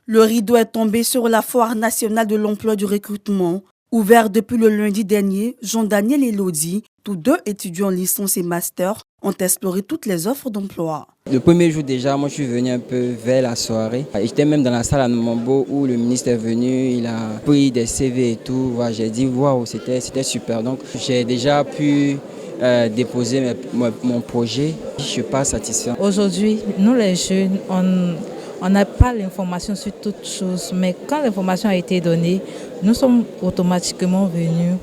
Le rideau est tombé sur la Foire nationale de l'emploi et du recrutement. Ouvert depuis le lundi dernier, Jean-Daniel et Elodie, tous deux étudiants en licence et master, ont exploré toutes les offres d'emploi. Le premier jour déjà, moi je suis venu un peu vers la soirée. J'étais même dans la salle à Nomambo où le ministre est venu, il a pris des CV et tout. Voilà, j'ai dit waouh, c'était super. Donc j'ai déjà pu déposer mon projet. Je ne suis pas satisfait. Aujourd'hui, nous les jeunes, on n'a pas l'information sur toutes choses, mais quand l'information a été donnée, nous sommes automatiquement venus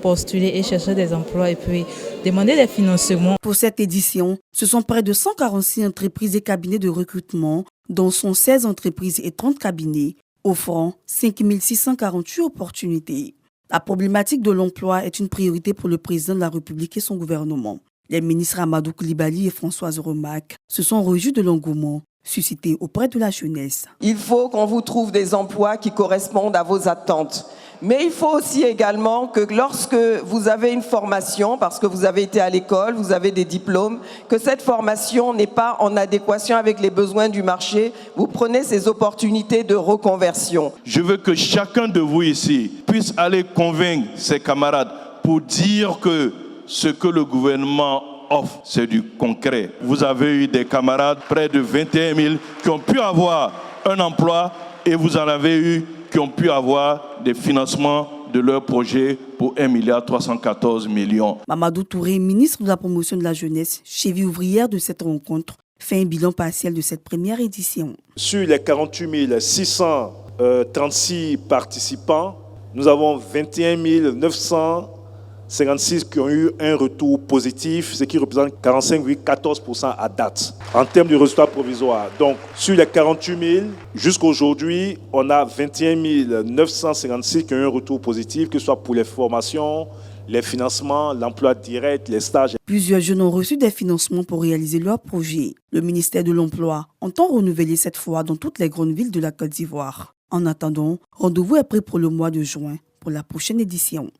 postuler et chercher des emplois et puis demander des financements. Pour cette édition, ce sont près de 146 entreprises et cabinets de recrutement, dont sont 16 entreprises et 30 cabinets, offrant 5 648 opportunités. La problématique de l'emploi est une priorité pour le président de la République et son gouvernement. Les ministres Amadou Coulibaly et Françoise Remac se sont réjouis de l'engouement suscité auprès de la jeunesse. Il faut qu'on vous trouve des emplois qui correspondent à vos attentes. Mais il faut aussi également que lorsque vous avez une formation, parce que vous avez été à l'école, vous avez des diplômes, que cette formation n'est pas en adéquation avec les besoins du marché, vous prenez ces opportunités de reconversion. Je veux que chacun de vous ici puisse aller convaincre ses camarades pour dire que ce que le gouvernement offre, c'est du concret. Vous avez eu des camarades, près de 21 000, qui ont pu avoir un emploi et vous en avez eu qui ont pu avoir des financements de leur projet pour 1,314 milliard. Mamadou Touré, ministre de la Promotion de la Jeunesse, cheville ouvrière de cette rencontre, fait un bilan partiel de cette première édition. Sur les 48 636 participants, nous avons 21 956 qui ont eu un retour positif, ce qui représente 45,14% à date, en termes de résultats provisoires. Donc, sur les 48 000, jusqu'à aujourd'hui, on a 21 956 qui ont eu un retour positif, que ce soit pour les formations, les financements, l'emploi direct, les stages. Plusieurs jeunes ont reçu des financements pour réaliser leurs projets. Le ministère de l'Emploi entend renouveler cette fois dans toutes les grandes villes de la Côte d'Ivoire. En attendant, rendez-vous est pris pour le mois de juin pour la prochaine édition.